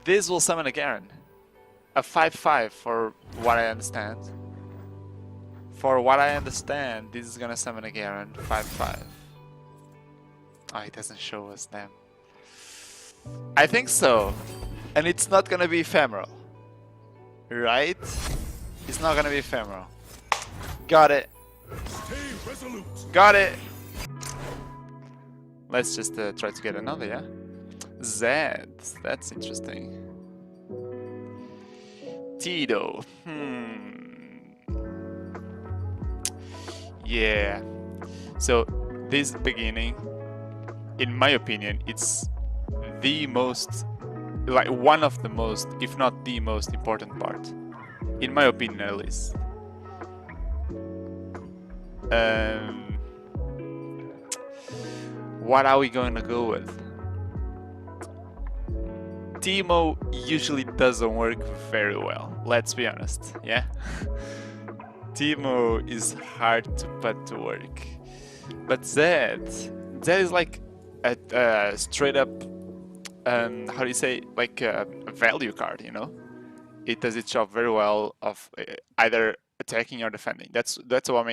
This will summon a Garen. A 5/5 for what I understand. For what I understand, this is gonna summon a Garen 5/5. Oh, it doesn't show us them. I think so. And it's not gonna be ephemeral. Right? It's not gonna be ephemeral. Got it. Got it. Let's just try to get another, yeah? Zed. That's interesting. Tito. Yeah. So this beginning, in my opinion, it's the most, like one of the most, if not the most important part. In my opinion, at least. What are we going to go with? Teemo usually doesn't work very well, let's be honest, yeah? Teemo is hard to put to work. But Zed is like a straight up, how do you say, like a value card, you know? It does its job very well of either attacking or defending. That's what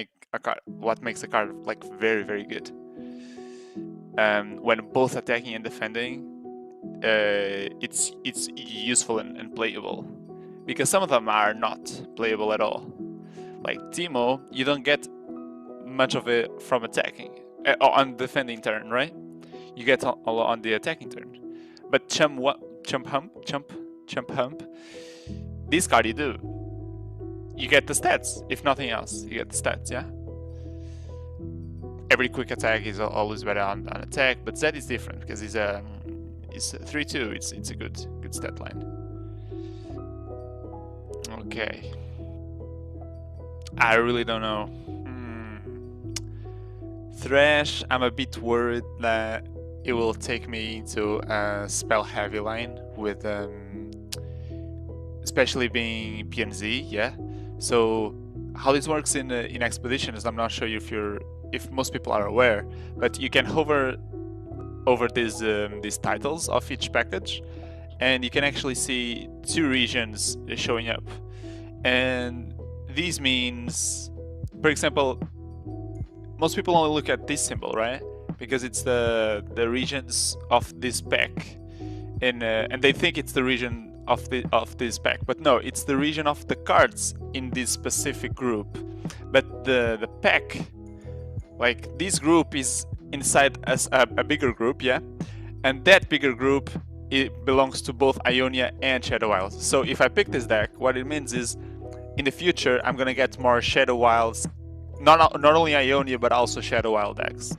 makes a card like very, very good. When both attacking and defending, it's useful and playable, because some of them are not playable at all. Like Teemo, you don't get much of it from attacking on defending turn, right? You get on the attacking turn. But Chump Hump, this card you do. You get the stats, if nothing else. You get the stats, yeah. Every quick attack is always better on attack, but Zed is different because he's 3/2. It's a good stat line. Okay. I really don't know. Thresh, I'm a bit worried that it will take me into a spell heavy line with especially being PNZ, yeah. So how this works in Expeditions, I'm not sure if most people are aware, but you can hover over these titles of each package, and you can actually see 2 regions showing up. And this means, for example, most people only look at this symbol, right? Because it's the regions of this pack, and they think it's the region of this pack, but no, it's the region of the cards in this specific group. But the pack, like this group, is inside as a bigger group, yeah, and that bigger group, it belongs to both Ionia and Shadow Wilds. So if I pick this deck, what it means is, in the future, I'm gonna get more Shadow Wilds, not only Ionia but also Shadow Wild decks,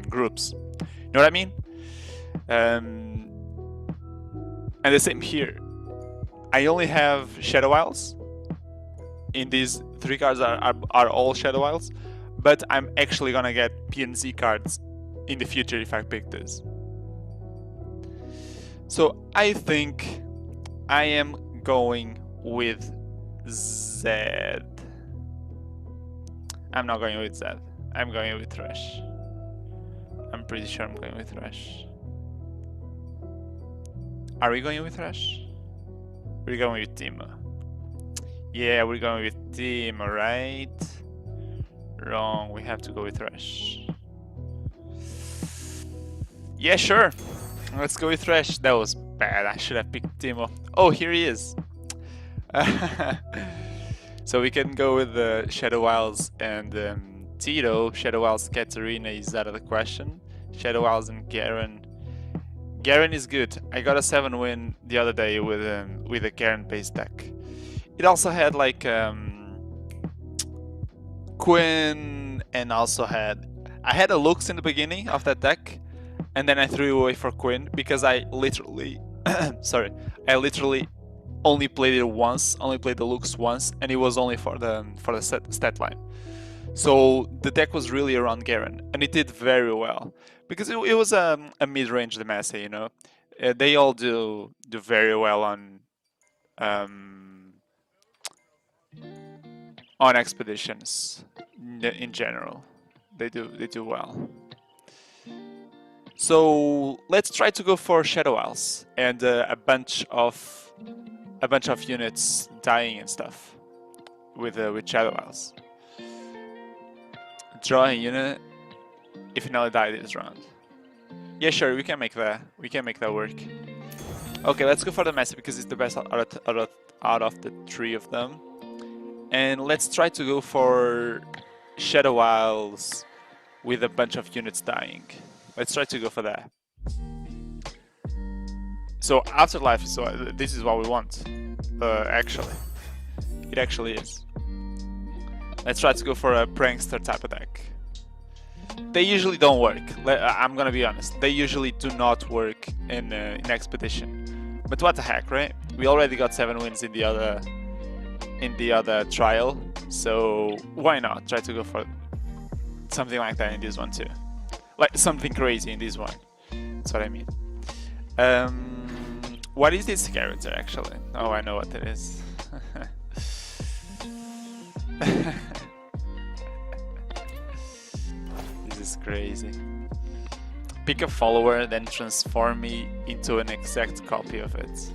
groups. You know what I mean? And the same here. I only have Shadow Wilds. In these 3 cards are all Shadow Wilds, but I'm actually gonna get PNZ cards in the future if I pick this. So I think I am going with Zed. I'm not going with Zed. I'm going with Thresh. I'm pretty sure I'm going with Thresh. Are we going with Thresh? We're going with Teemo. Yeah, we're going with Teemo, right? Wrong, we have to go with Thresh. Yeah, sure. Let's go with Thresh. That was bad. I should have picked Teemo. Oh, here he is. So we can go with the Shadow Wilds and Tito. Shadow Wilds Katarina is out of the question. Shadow Wilds and Garen. Garen is good. I got a 7 win the other day with a Garen based deck. It also had like Quinn, and also I had a Lux in the beginning of that deck, and then I threw away for Quinn because I literally only played it once, only played the Lux once, and it was only for the stat line. So the deck was really around Garen, and it did very well because it was a mid-range Demacia, you know. They all do very well on expeditions in general. They do well. So let's try to go for Shadow Isles and a bunch of units dying and stuff with Shadow Isles. Draw a unit if you now die this round. Yeah, sure, we can make that. We can make that work. Okay, let's go for the Massive because it's the best out of the three of them. And let's try to go for Shadow Isles with a bunch of units dying. Let's try to go for that. So Afterlife is this is what we want. Actually, it actually is. Let's try to go for a prankster type of deck. They usually don't work. I'm gonna be honest. They usually do not work in Expedition. But what the heck, right? We already got 7 wins in the other trial, so why not try to go for something like that in this one too? Like something crazy in this one. That's what I mean. What is this character actually? Oh, I know what it is. This is crazy. Pick a follower, then transform me into an exact copy of it.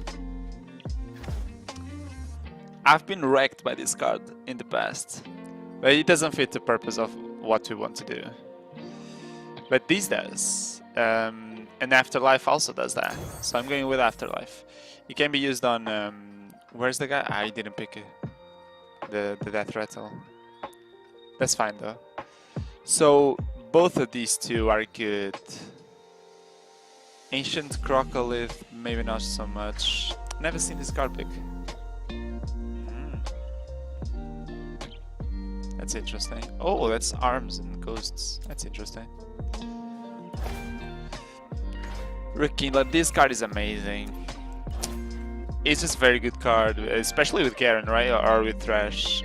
I've been wrecked by this card in the past, but it doesn't fit the purpose of what we want to do. But this does, and Afterlife also does that, so I'm going with Afterlife. It can be used on, where's the guy? I didn't pick it. The Death Rattle. That's fine though. So both of these two are good. Ancient Crocolith, maybe not so much. Never seen this card pick. That's interesting. Oh, that's arms and ghosts. That's interesting. Rekindler, this card is amazing. It's just a very good card, especially with Garen, right? Or with Thresh.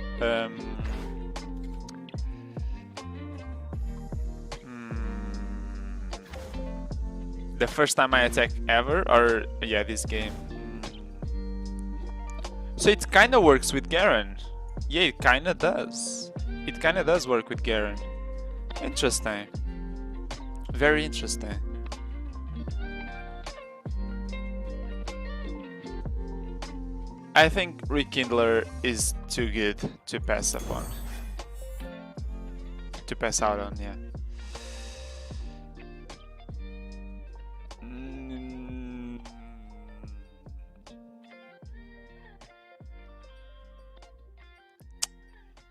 The first time I attack ever, or yeah, this game. So it kind of works with Garen. Yeah, it kind of does. It kind of does work with Garen. Interesting. Very interesting. I think Rekindler is too good to pass upon. To pass out on, yeah.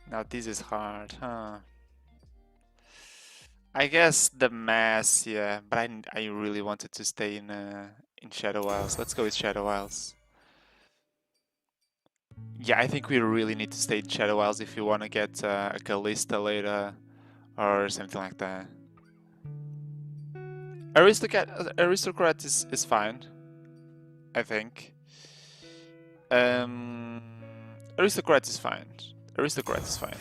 Now this is hard, huh? I guess the mass, yeah, but I really wanted to stay in Shadow Isles. Let's go with Shadow Isles. Yeah, I think we really need to stay in Shadow Isles if you want to get a Callista later or something like that. Aristocrat is fine, I think. Aristocrat is fine. Aristocrat is fine.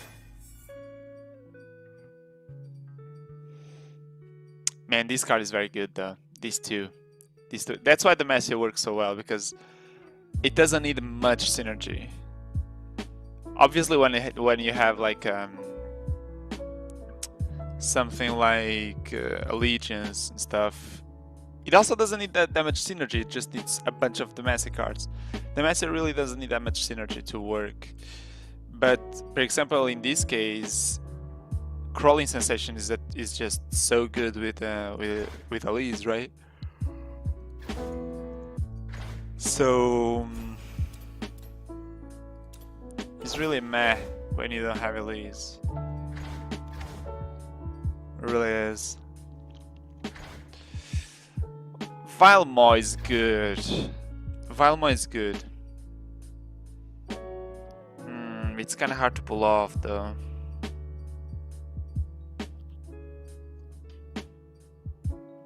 Man, this card is very good though. These two. That's why the Messier works so well, because it doesn't need much synergy. Obviously, when you have like something like Allegiance and stuff, it also doesn't need that much synergy. It just needs a bunch of the Messier cards. The Messier really doesn't need that much synergy to work. But for example, in this case, Crawling Sensation is just so good with Elise, right? So it's really meh when you don't have Elise. It really is. Vilemo is good. Vilemo is good. It's kind of hard to pull off though.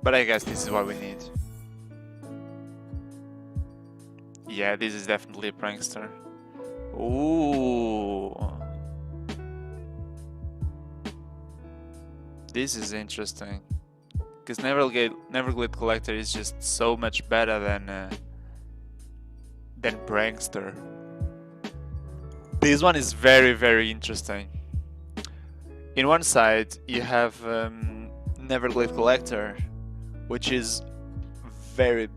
But I guess this is what we need. Yeah, this is definitely a prankster. Ooh. This is interesting. Because Neverglade Collector is just so much better than prankster. This one is very, very interesting. In one side, you have Neverglade Collector, which is very...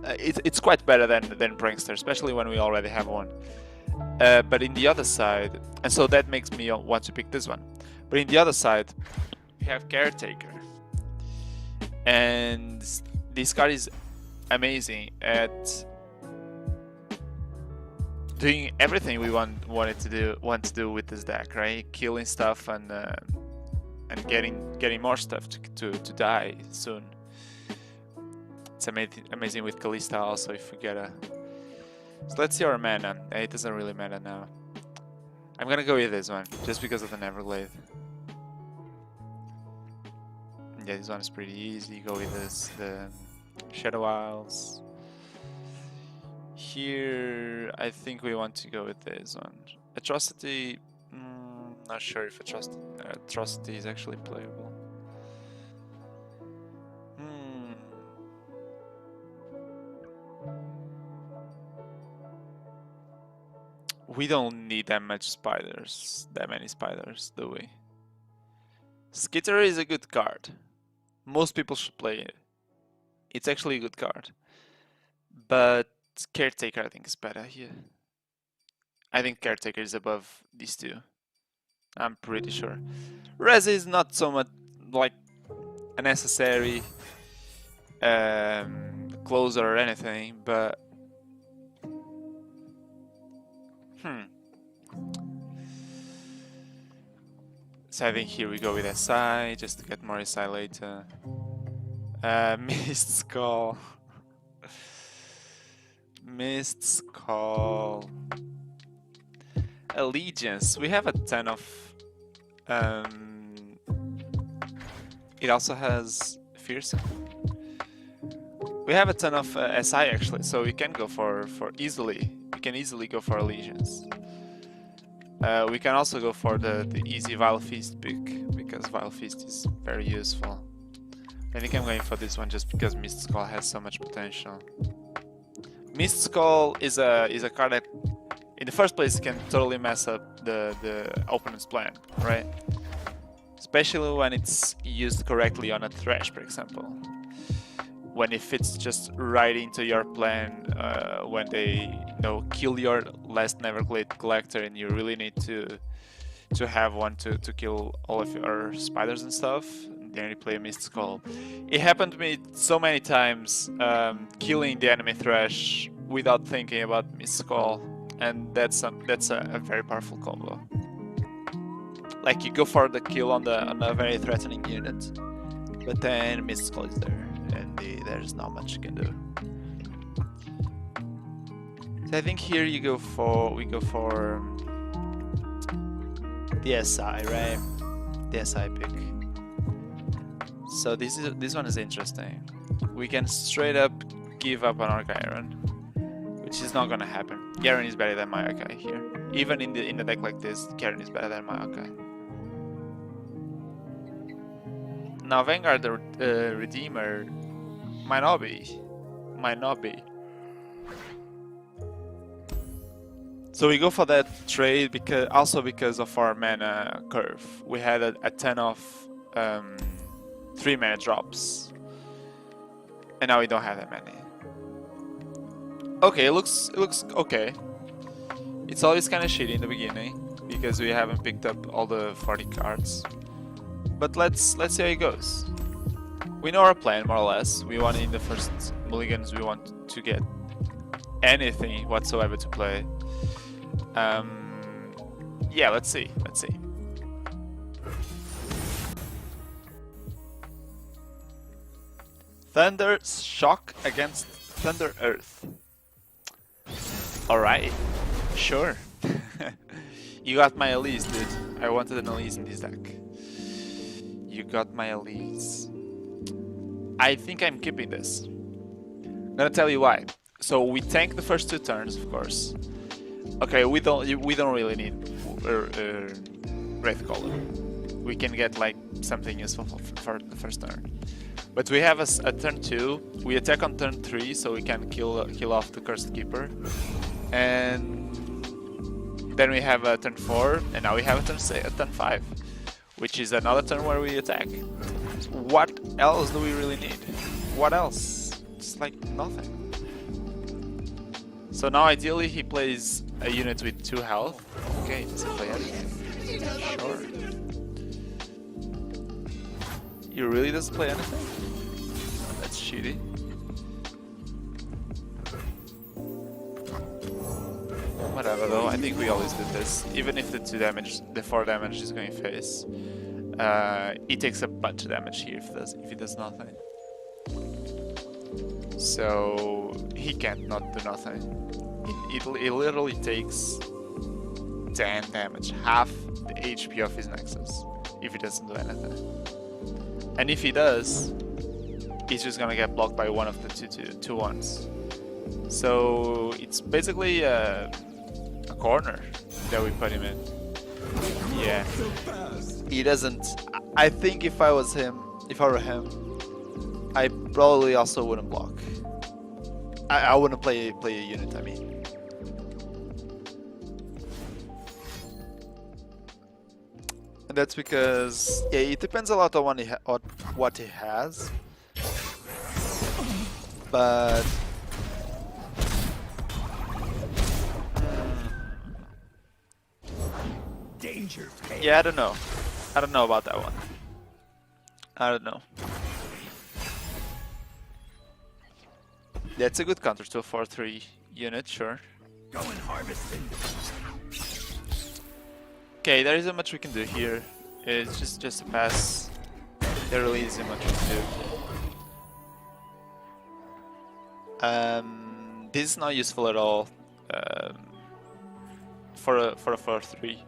it's quite better than Prankster, especially when we already have one. But in the other side, and so that makes me want to pick this one. But in the other side, we have Caretaker. And this card is amazing at doing everything we want to do with this deck, right? Killing stuff and getting more stuff to die soon. It's amazing with Kalista also if we get a... So let's see our mana. It doesn't really matter now. I'm gonna go with this one, just because of the Neverglade. Yeah, this one is pretty easy. Go with this, the Shadow Isles. Here, I think we want to go with this one. Atrocity, not sure if Atrocity is actually playable. We don't need that many spiders, do we? Skitter is a good card. Most people should play it. It's actually a good card. But Caretaker I think is better here. I think Caretaker is above these two. I'm pretty sure. Res is not so much like a necessary closer or anything, but So I think here we go with SI, just to get more SI later. Mist Skull. Mist Skull. Allegiance. We have a ton of... it also has Fearsome. We have a ton of SI actually, so we can go for easily. We can easily go for Allegiance. We can also go for the easy Vile Feast pick, because Vile Feast is very useful. I think I'm going for this one just because Mist Skull has so much potential. Mist Skull is a card that, in the first place, can totally mess up the opponent's plan, right? Especially when it's used correctly on a Thresh, for example. When it fits just right into your plan, when they kill your last Neverglade collector and you really need to have one to kill all of your spiders and stuff, then you play a Mist Skull. It happened to me so many times, killing the enemy Thresh without thinking about Mist Skull, and that's a very powerful combo. Like, you go for the kill on a very threatening unit, but then Mist Skull is there. There's not much you can do. So I think here we go for the SI, right? The SI pick. So this one is interesting. We can straight up give up on our Garen, which is not gonna happen. Garen is better than Maokai here. Even in the deck like this, Garen is better than Maokai. Now Vanguard the Redeemer might not be. So we go for that trade because of our mana curve. We had a ton of 3 mana drops, and now we don't have that many. Okay, it looks okay. It's always kind of shitty in the beginning because we haven't picked up all the 40 cards. But let's see how it goes. We know our plan, more or less. We want in the first mulligans, we want to get anything whatsoever to play. Yeah, let's see. ThunderShokk against Thunder Earth. Alright, sure. You got my Elise, dude. I wanted an Elise in this deck. You got my Elise. I think I'm keeping this. I'm gonna tell you why. So we tank the first 2 turns, of course. Okay, we don't really need Wraithcaller. We can get like something useful for the first turn. But we have a turn 2. We attack on turn 3, so we can kill off the Cursed Keeper. And then we have a turn 4, and now we have a turn 5, which is another turn where we attack. What else do we really need? what else? Just like nothing. So now ideally he plays a unit with 2 health. Okay, does he play anything? Sure. He really doesn't play anything? That's shitty. Whatever though, I think we always do this. Even if the 4 damage is going face, he takes a bunch of damage here if he does nothing. So he can't not do nothing. It literally takes 10 damage, half the HP of his Nexus, if he doesn't do anything. And if he does, he's just gonna get blocked by one of the two ones. So it's basically a corner that we put him in. Yeah. He doesn't. I think if I were him, I probably also wouldn't block. I wouldn't play a unit, I mean. And that's because, yeah, it depends a lot on what he has. But danger. yeah, I don't know. I don't know about that one. I don't know. That's a good counter to a 4-3 unit, sure. Go and harvest it. Okay, there isn't much we can do here. It's just a pass. There really isn't much we can do. This is not useful at all for a 4-3.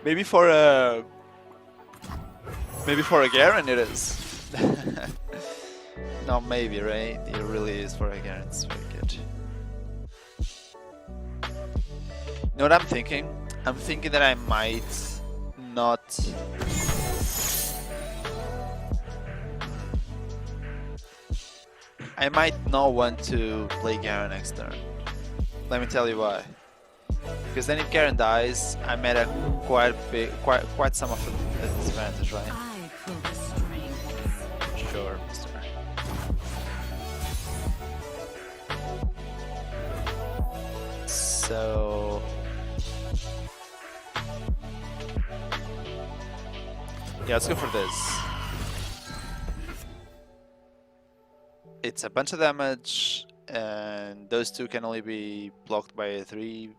Maybe for a Garen it is. No, maybe, right? It really is for a Garen. It's very good. You know what I'm thinking? I'm thinking that I might not. I might not want to play Garen next turn. Let me tell you why. Because then if Garen dies, I'm at a quite some of a disadvantage, right? I pull the strings. Sure, mister. So yeah, let's go for this. It's a bunch of damage, and those two can only be blocked by a 3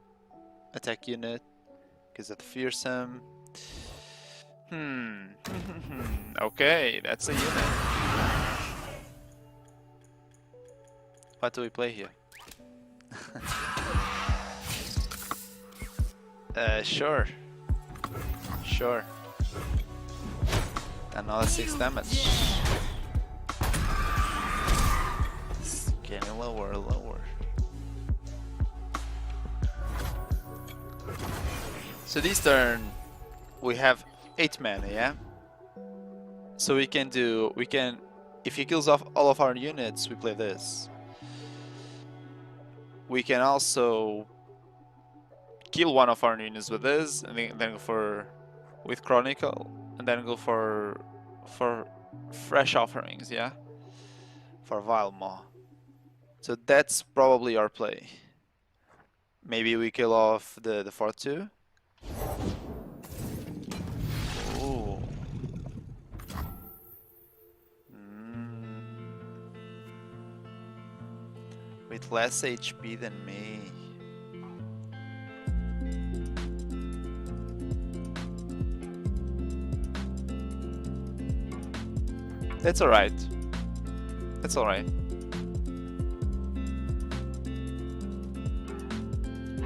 attack unit because of the fearsome. Okay, that's a unit. What do we play here? Sure. Sure. Another 6 damage. It's getting lower, lower. So this turn we have 8 mana, yeah? So we can, if he kills off all of our units, we play this. We can also kill one of our units with this, and then go with Chronicle, and then go for fresh offerings, yeah? For Vile Maw. So that's probably our play. Maybe we kill off the 4-2. Ooh. With less HP than me. That's alright. That's alright.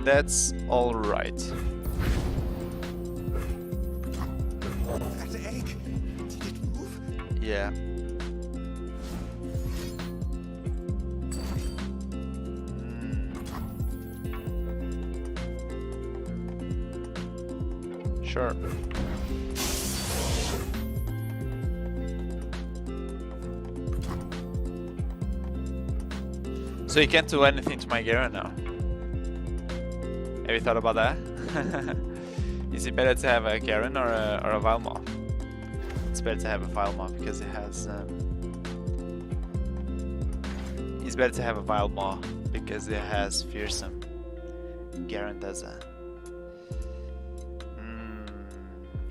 That's alright. That egg, did it move? Yeah. Sure. So you can't do anything to my Garen now. Have you thought about that? Is it better to have a Garen or a Vile Maw? It's better to have a Vile Maw because it has better to have a Vile Maw because it has fearsome. Garen doesn't.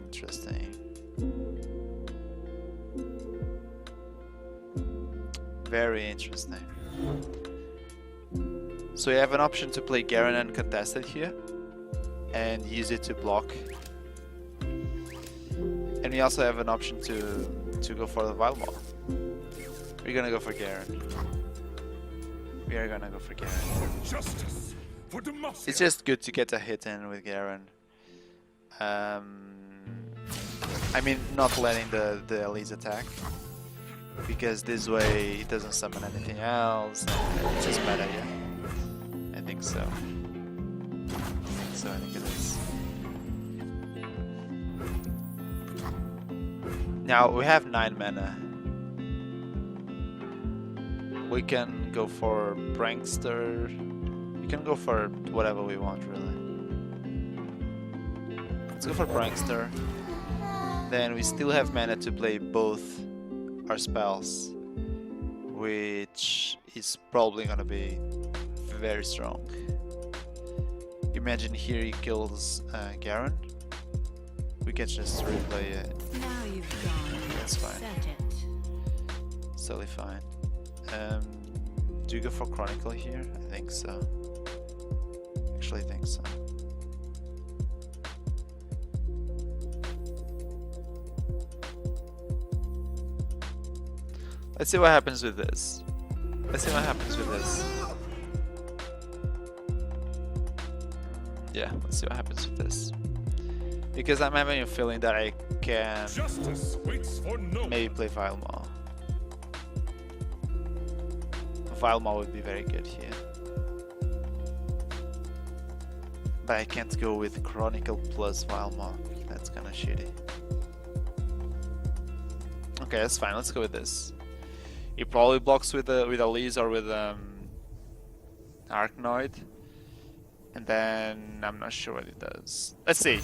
Interesting. Very interesting. So you have an option to play Garen uncontested here and use it to block. And we also have an option to go for the Vile Maw. We're gonna go for Garen. We are gonna go for Garen. Justice for Demacia. It's just good to get a hit in with Garen. I mean, not letting the Elise attack, because this way it doesn't summon anything else. And it's just meta, yeah? I think so. I think it is. Now we have 9 mana. We can go for Prankster. We can go for whatever we want, really. Let's go for Prankster. Then we still have mana to play both our spells, which is probably gonna be very strong. Imagine here he kills Garen. We can just replay it. Now you've gone. That's fine. Set it. It's totally fine. Do you go for Chronicle here? I think so. Actually, I think so. Let's see what happens with this. Let's see what happens with this. Yeah, let's see what happens with this. Because I'm having a feeling that I can Justice waits for no maybe play Vile Maw. Vile Maw would be very good here. But I can't go with Chronicle plus Vile Maw. That's kinda shitty. Okay, that's fine. Let's go with this. He probably blocks with Elise or with Arkanoid. And then I'm not sure what he does. Let's see.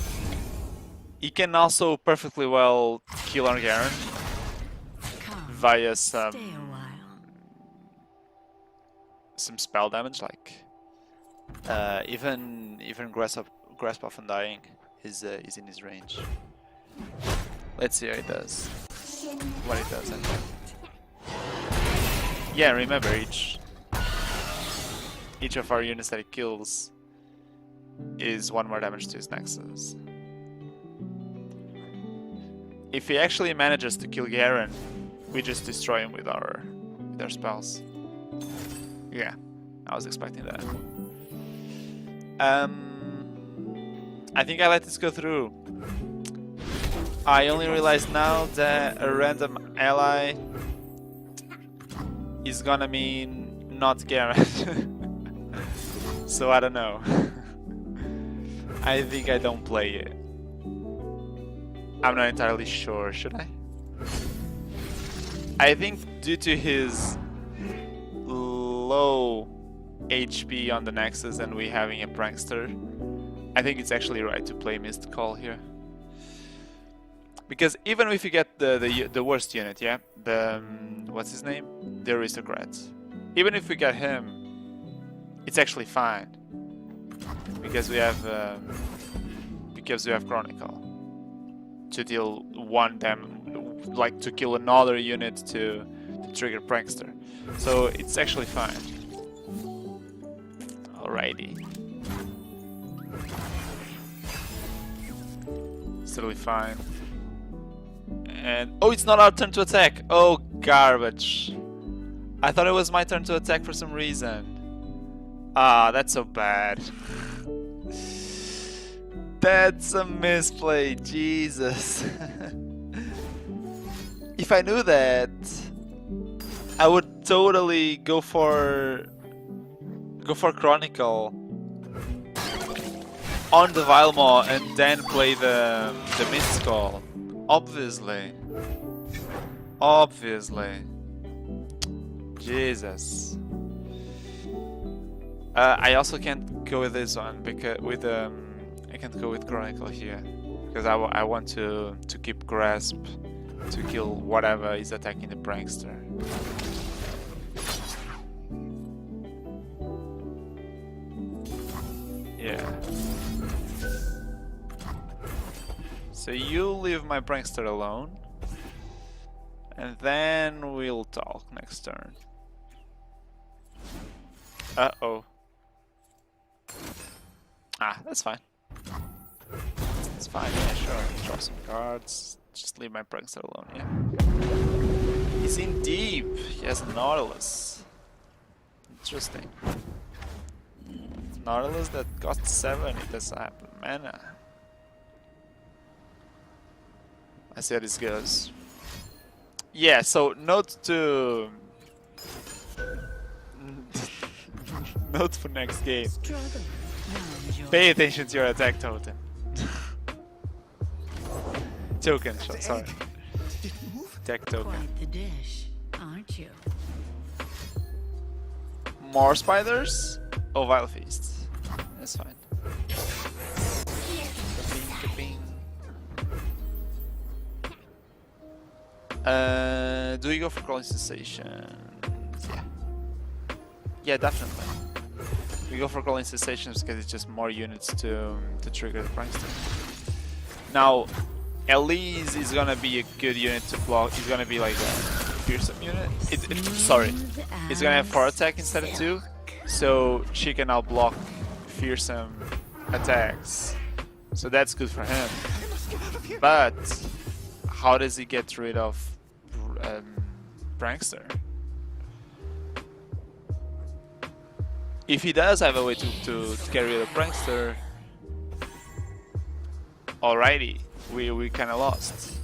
He can also perfectly well kill our Garen Come. via Stay a while. some spell damage, like even Grasp of Undying is in his range. Let's see how he does. What he does, I think. Yeah, remember each of our units that he kills is 1 more damage to his Nexus. If he actually manages to kill Garen, we just destroy him with our spells. Yeah, I was expecting that. I think I let this go through. I only realized now that a random ally is gonna mean not Garen. So I don't know. I think I don't play it. I'm not entirely sure, should I? I think due to his low HP on the Nexus and we having a Prankster, I think it's actually right to play Mist Call here. Because even if you get the worst unit, yeah? What's his name? The Aristocrat. Even if we get him, it's actually fine. Because we have Chronicle to deal 1 like to kill another unit to trigger Prankster. So it's actually fine. Alrighty. It's totally fine. And oh, it's not our turn to attack. Oh, garbage. I thought it was my turn to attack for some reason. Ah, that's so bad. That's a misplay, Jesus. If I knew that, I would totally go for Chronicle on the Vile Maw and then play the Mist Call. Obviously. Jesus. I also can't go with this one because I can't go with Chronicle here because I want to keep Grasp to kill whatever is attacking the Prankster. Yeah. So you leave my prankster alone, and then we'll talk next turn. Uh-oh. Ah, that's fine. It's fine, yeah, sure. Draw some cards. Just leave my prankster alone, yeah. He's in deep. He has a Nautilus. Interesting. Nautilus that costs 7, it doesn't have mana. I see how this goes. Yeah, so note to... note for next game. Struggle. Now enjoy. Pay attention to your attack totem. Token shot, sorry. Attack token. Quite the dish, aren't you? More spiders? Oh, Vile Feast. That's fine. Ka-ping, ka-ping. Do we go for Crawling Sensations? Yeah. Yeah, definitely. We go for Crawling Sensations because it's just more units to trigger the Prankster. Now, Elise is gonna be a good unit to block. It's gonna be like a fearsome unit. Sorry, it's gonna have 4 attack instead of 2, so she can now block fearsome attacks. So that's good for him. But how does he get rid of Prankster? If he does have a way to get rid of Prankster, alrighty. We kind of lost.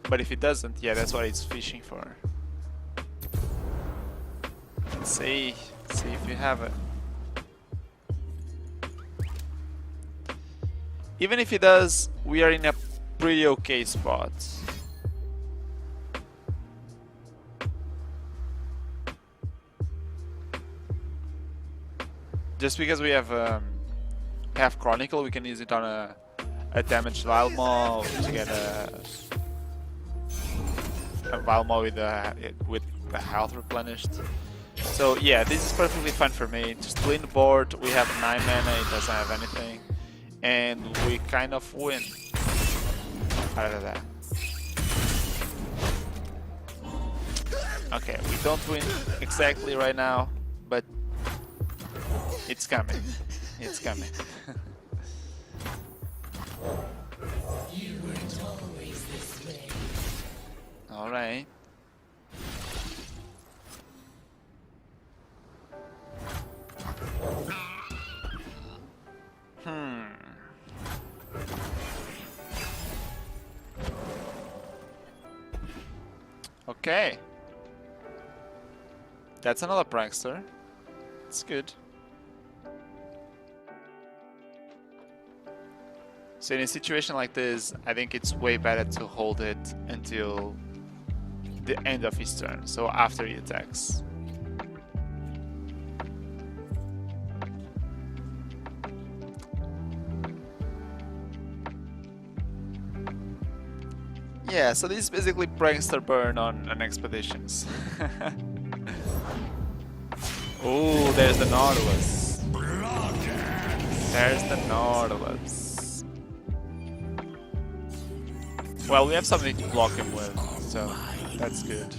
But if it doesn't, yeah, that's what it's fishing for. Let's see if you have it. Even if he does, we are in a pretty okay spot. Just because we have Chronicle, we can use it on a damaged Valmo to get a Valmo with the health replenished. So yeah, this is perfectly fine for me. Just win the board. We have 9 mana. It doesn't have anything, and we kind of win out of that. Okay, we don't win exactly right now, but it's coming. It's coming. You weren't always this way. All right. Okay. That's another prankster. It's good. So in a situation like this, I think it's way better to hold it until the end of his turn, so after he attacks. Yeah, so this is basically prankster burn on expeditions. Oh, there's the Nautilus. There's the Nautilus. Well, we have something to block him with, so that's good.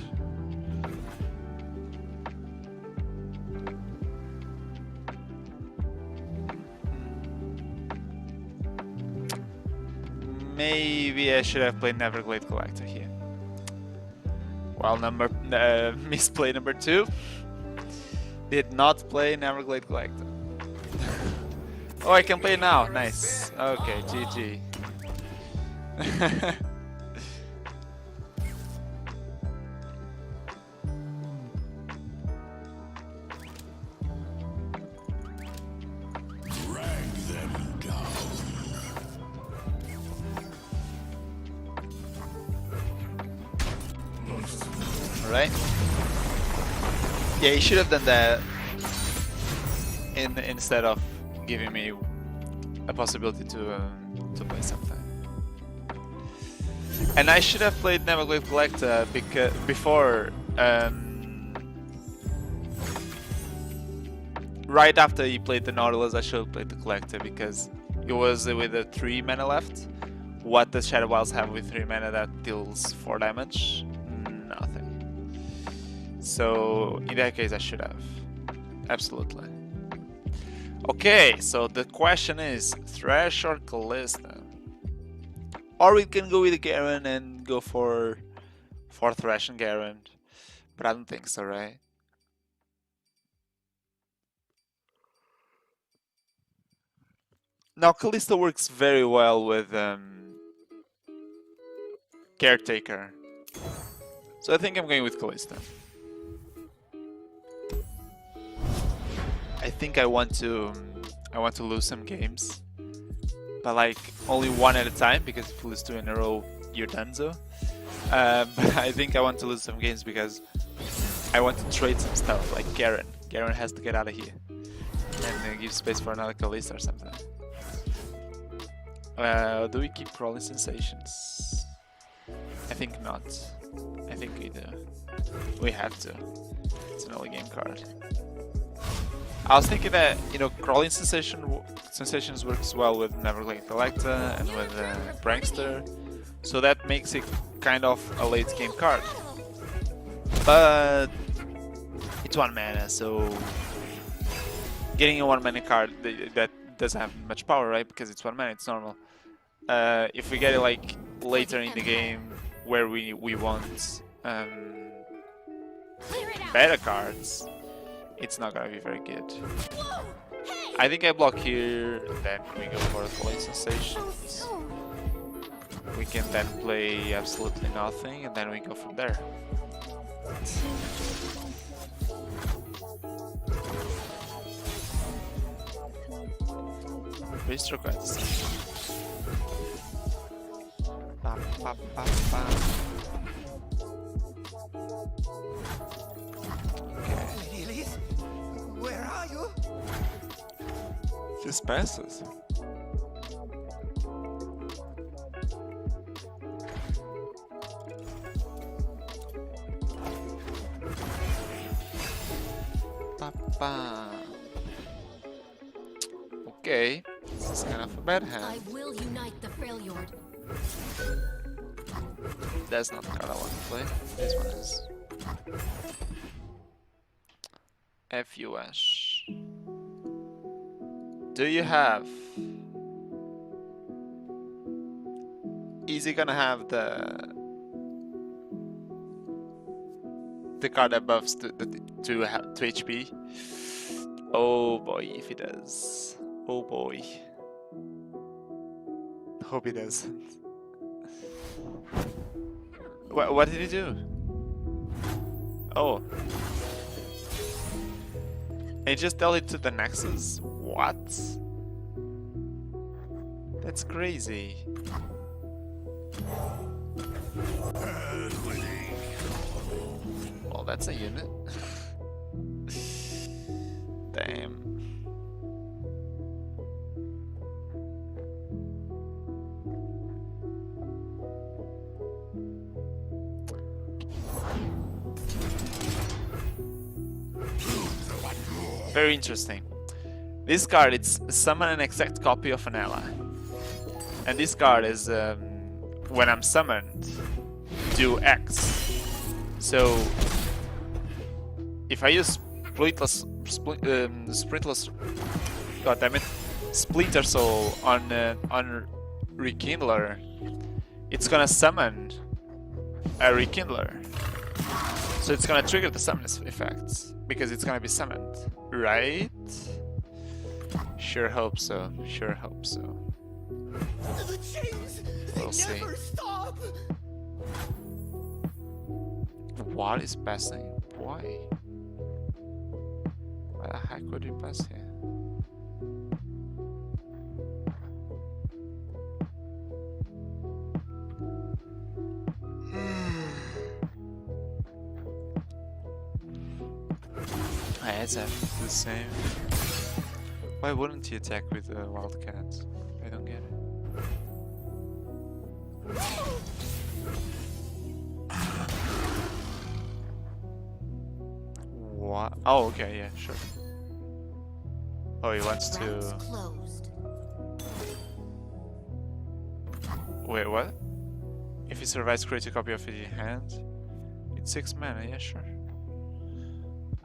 Maybe I should have played Neverglade Collector here. Well, misplay number 2. Did not play Neverglade Collector. Oh, I can play now. Nice. Okay, GG. Drag them down. Alright. Yeah, he should have done that instead of giving me a possibility to play something. And I should have played Neverglade Collector before right after he played the Nautilus, I should have played the Collector because it was with a 3 mana left. What does Shadow Wilds have with 3 mana that deals 4 damage? Nothing. So in that case, I should have. Absolutely. Okay, so the question is Thresh or Callista? Or we can go with Garen and go for Thresh and Garen. But I don't think so, right? Now Callista works very well with Caretaker. So I think I'm going with Callista. I think I want to lose some games. But like only one at a time, because if you lose 2 in a row, you're done so. But I think I want to lose some games because I want to trade some stuff, like Garen. Garen has to get out of here. And give space for another Callista or something. Do we keep Rolling Sensations? I think not. I think we do. We have to. It's an early game card. I was thinking that, you know, Crawling Sensations works well with Neverglade Collector and with Prankster, so that makes it kind of a late game card. But it's 1 mana, so getting a 1 mana card that doesn't have much power, right? Because it's 1 mana, it's normal. If we get it like later in the game where we want better cards, it's not gonna be very good. I think I block here, then we go for the Flame Sensations. We can then play absolutely nothing, and then we go from there. Stroke at the same. Lady Elise, where are you? Just passes. Okay, this is kind of a bad hand. I will unite the Freljord. That's not the card I want to play. This one is FUS. Do you have? Is he gonna have the card that buffs to 2 HP? Oh boy, if he does. Oh boy. Hope he doesn't. What did he do? Oh. He just dealt it to the Nexus? What? That's crazy. Well, that's a unit. Damn. Very interesting. This card, it's summon an exact copy of an ally. And this card is, when I'm summoned, do X. So, if I use Sprintless, God damn it, Splinter Soul on Rekindler, it's gonna summon a Rekindler. So it's gonna trigger the summon effects because it's gonna be summoned, right? Sure hope so. Sure hope so. The chains, We'll see. never stop. What is passing? Why? Why the heck would you pass here? It's the same. Why wouldn't he attack with a Wildcat? I don't get it. What? Oh, okay, yeah, sure. Oh, he wants Routes to. closed. Wait, what? If he survives, create a copy of it in hand. It's 6 mana, yeah, sure.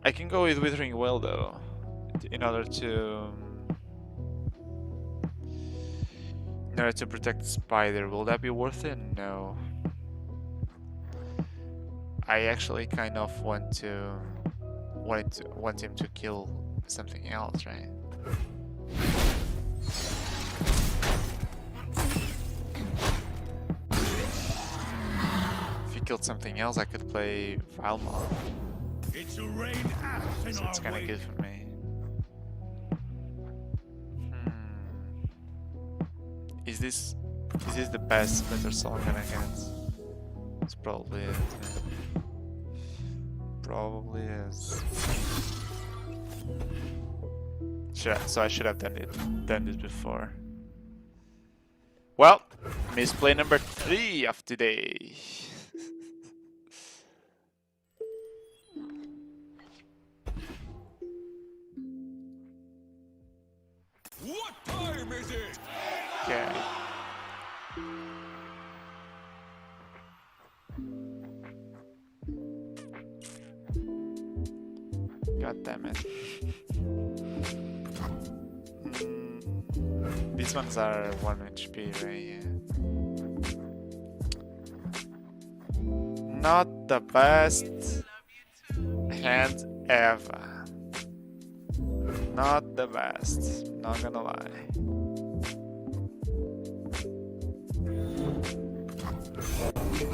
I can go with Withering Well though, in order to protect the spider. Will that be worth it? No. I actually kind of want him to kill something else, right? If he killed something else, I could play Vilmar. It's a rain ass in So it's our kind of way. good for me. Is this the best Splinter Soul I'm gonna get? It's probably is. Yeah. Probably is. So I should have done this before. Well, misplay number 3 of today. What time is it? Okay. God damn it. These ones are 1 HP, right? Yeah. Not the best hand ever. Not the best, not gonna lie.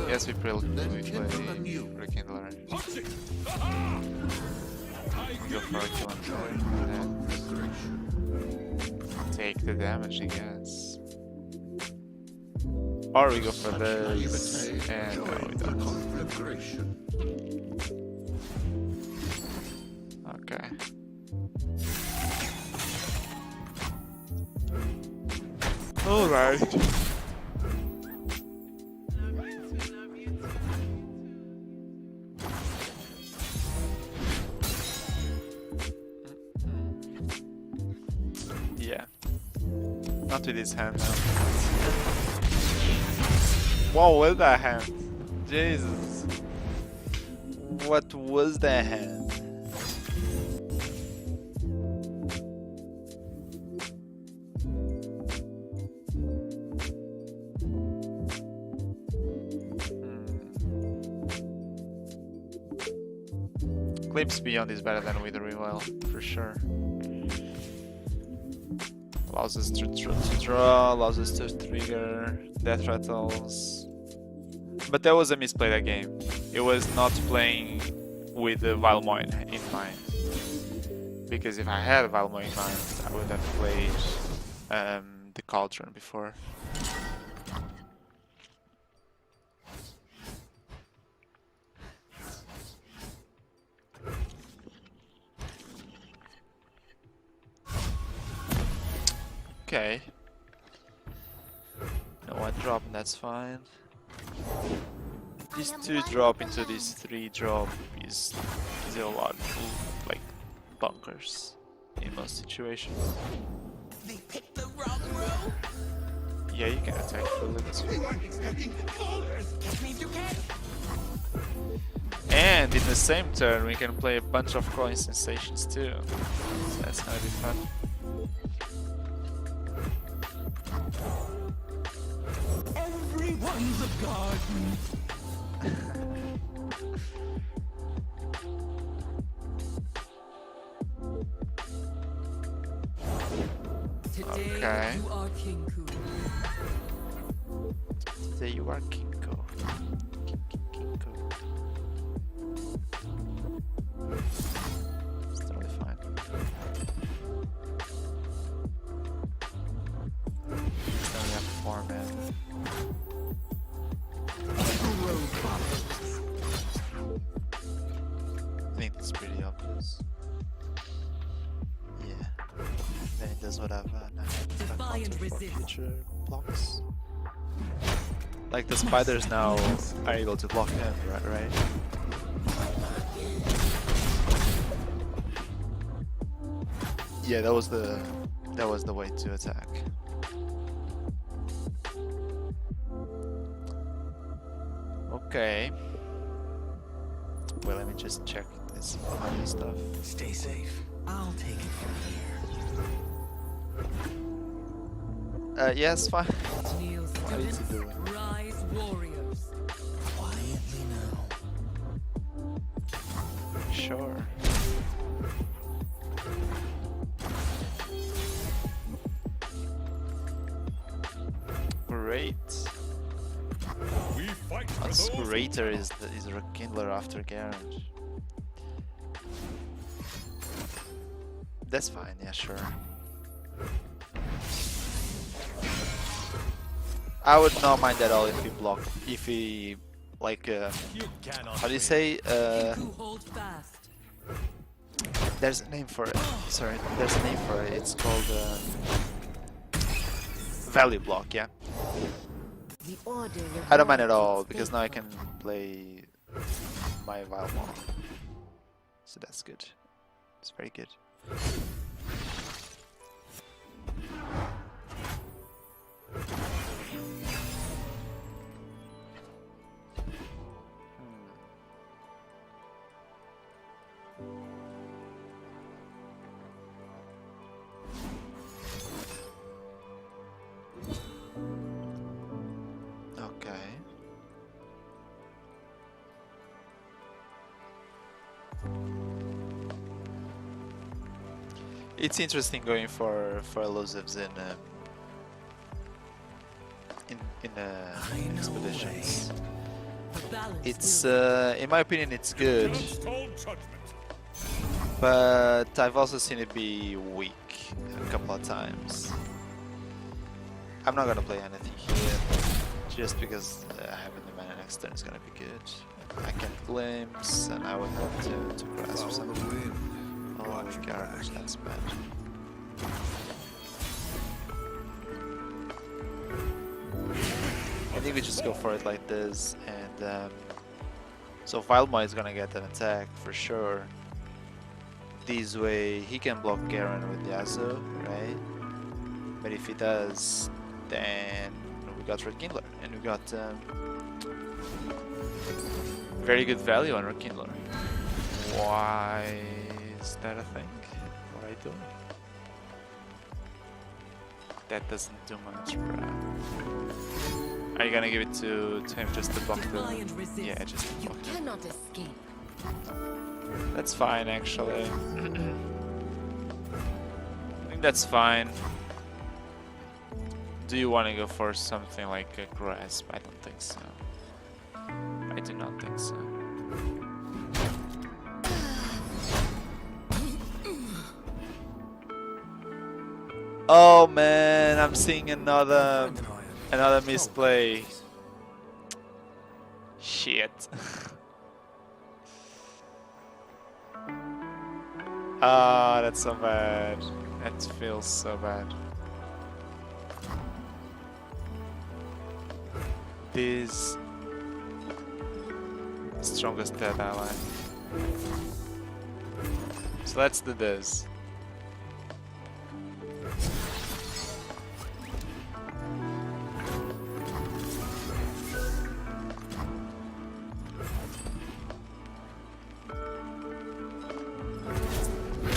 Yes, we play Rekindler. Go for a kill and take the damage, I guess. Or we go for this, and no, we don't. Okay. Alright. Yeah. Not with his hand now. What was that hand? Jesus. What was that hand? Glimpse Beyond is better than Withering Well, for sure. Allows us to draw, allows us to trigger death rattles. But that was a misplay that game. It was not playing with the Vilmoin in mind. Because if I had Vilmoin in mind, I would have played the Cauldron before. Okay. No one drop, and that's fine. This 2 drop into this 3 drop is a lot, like, bunkers in most situations. They picked the wrong road. Yeah, you can attack fully, that's fine. Catch me if you can. And in the same turn, we can play a bunch of crawling sensations too. So that's gonna be fun. Everyone's a garden. Today Okay. you are King Ku. Today you are Kinko. Kinko. It's totally fine. Then we have 4 men. I think that's pretty obvious. Yeah. Then it does whatever. And I have Defy and counter for resist. future blocks. Like the spiders now are able to block him, right? Yeah, that was the way to attack. Okay. Well, let me just check this other stuff. Stay safe. I'll take it from here. Yes, fine. Kneel What are you students, doing? rise warriors. Quietly now. Sure. Great. We fight for What's those who greater is a Rekindler after Garen. That's fine, yeah, sure. I would not mind at all if he blocked, if he, like, you cannot how do you say, Kinku hold fast. there's a name for it, sorry, there's a name for it, it's called, value block, yeah. The order I don't mind at rewards all, its because now I faithful. can play my Vile Maul. So that's good. It's very good. Okay. It's interesting going for elusives in expeditions. The balance It's will in my opinion it's good, Told judgment. but I've also seen it be weak a couple of times. I'm not gonna play anything here, just because having the mana next turn is gonna be good. I can glimpse, and I would have to grasp something. Oh, garbage, that's bad. I think we just go for it like this, and so Vilma is gonna get an attack for sure. This way he can block Garen with Yasuo, right? But if he does, then we got Rekindler, and we got very good value on Rekindler. Why is that a thing? What are you doing? That doesn't do much, bro. Are you gonna give it to him just to block defy and the... resist. Yeah, just to You block. cannot escape. That's fine, actually. I think that's fine. Do you want to go for something like a grasp? I don't think so. I do not think so. Oh man, I'm seeing another misplay. Shit. Ah, that's so bad. That feels so bad. This strongest dead ally. So let's do this.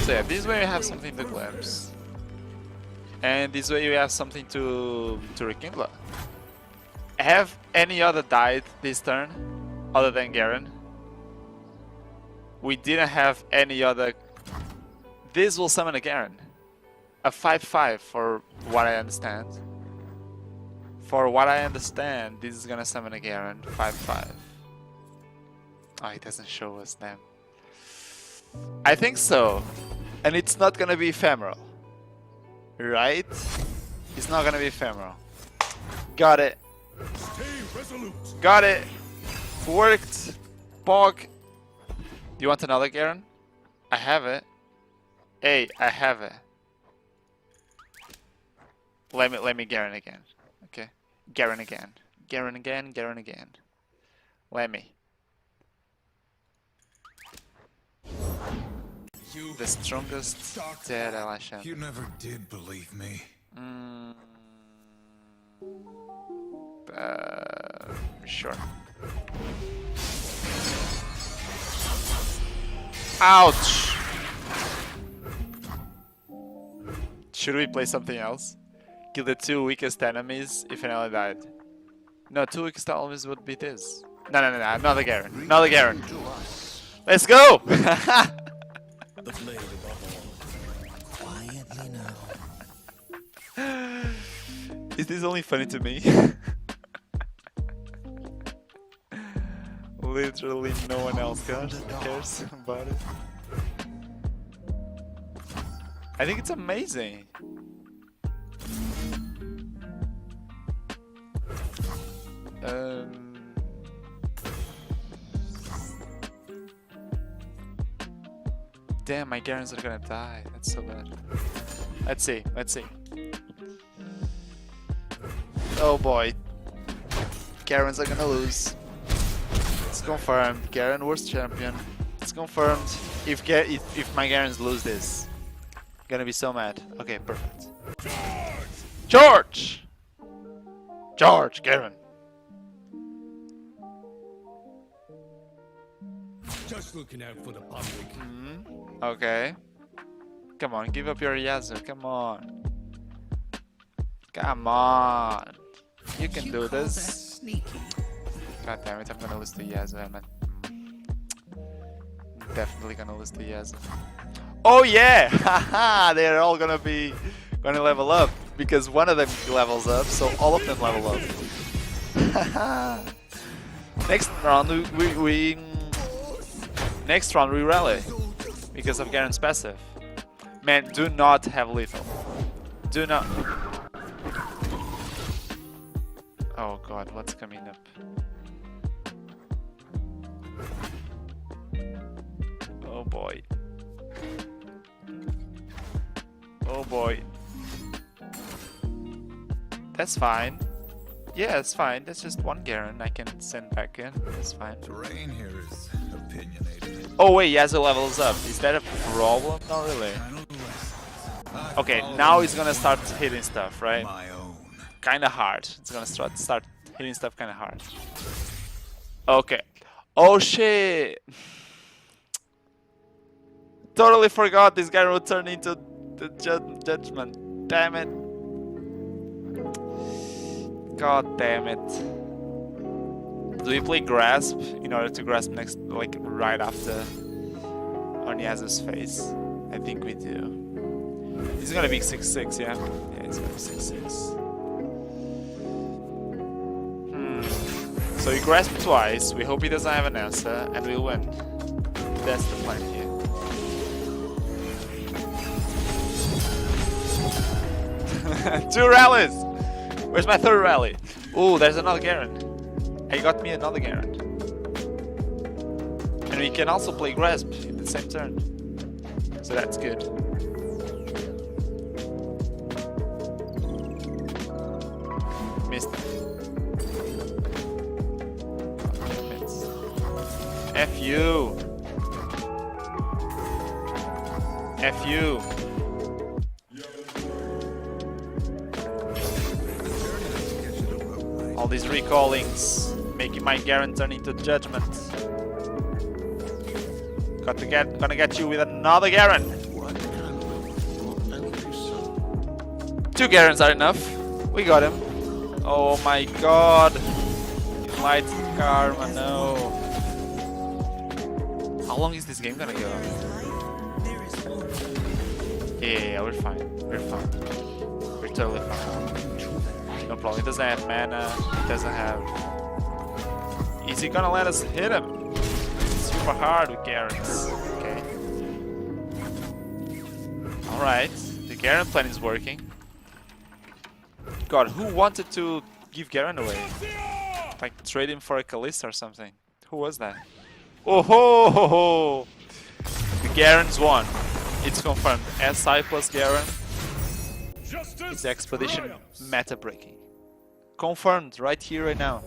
So yeah, this way you have something to glimpse. And this way you have something to rekindle. Have any other died this turn other than Garen? We didn't have any other. This will summon a Garen. A 5/5 for what I understand. For what I understand, this is gonna summon a Garen 5/5. Oh, it doesn't show us them. I think so. And it's not gonna be ephemeral. Right? It's not gonna be ephemeral. Got it. Stay resolute. Got it. Worked. Bog. You want another Garen? I have it. Hey, I have it. Let me Garen again. Okay. Garen again. Garen again. Garen again. Let me. The strongest dead ally champ. You never did believe me. Sure. Ouch! Should we play something else? Kill the 2 weakest enemies if an ally died. No, 2 weakest enemies would be this. No, another Garen. Another Garen. Let's go! The blade above all. Quietly now. Is this only funny to me? Literally no one else cares about it. I think it's amazing. Damn, my Garens are gonna die. That's so bad. Let's see. Oh boy. Garens are gonna lose. It's confirmed. Garen worst champion. It's confirmed. If my Garens lose this, I'm gonna be so mad. Okay, perfect. George! George, Garen. Just looking out for the public. Okay. Come on, give up your Yasuo. Come on. Come on. You can do this. Sneaky. God damn it, I'm gonna lose to Yasuo, man. Definitely gonna lose to Yasuo. Oh yeah! Haha! They're all gonna level up. Because one of them levels up, so all of them level up. Next round Next round we rally. Because of Garen's passive. Man, do not have lethal. Do not. Oh god, what's coming up? Oh boy. Oh boy. That's fine. Yeah, it's fine. That's just one Garen I can send back in. That's fine. Terrain here is opinionated. Oh wait, Yasuo levels up. Is that a problem? Not really. Okay, now he's gonna start hitting stuff, right? My own. Kinda hard. It's gonna start hitting stuff kinda hard. Okay. Oh shit! Totally forgot this guy would turn into the judgment. Damn it. God damn it. Do we play Grasp in order to grasp next, like right after on Yasuo's face? I think we do. He's gonna be 6-6, yeah? Yeah, he's gonna be 6-6. So we grasp twice, we hope he doesn't have an answer, and we'll win. That's the plan here. Two rallies! Where's my third rally? Ooh, there's another Garen. He got me another Garen. And we can also play Grasp in the same turn. So that's good. Missed. F you. F you. All these recallings, making my Garen turn into judgment. Gonna get you with another Garen. Two Garens are enough. We got him. Oh my god. Light Karma, no. How long is this game gonna go? Yeah, we're fine. We're fine. We're totally fine. No problem. He doesn't have mana. He doesn't have. Is he gonna let us hit him? Super hard with Garens. Okay. Alright. The Garen plan is working. God, who wanted to give Garen away? Like trade him for a Kalista or something. Who was that? Oh ho ho ho! The Garen's won. It's confirmed. SI plus Garen. It's expedition meta breaking. Confirmed right here, right now.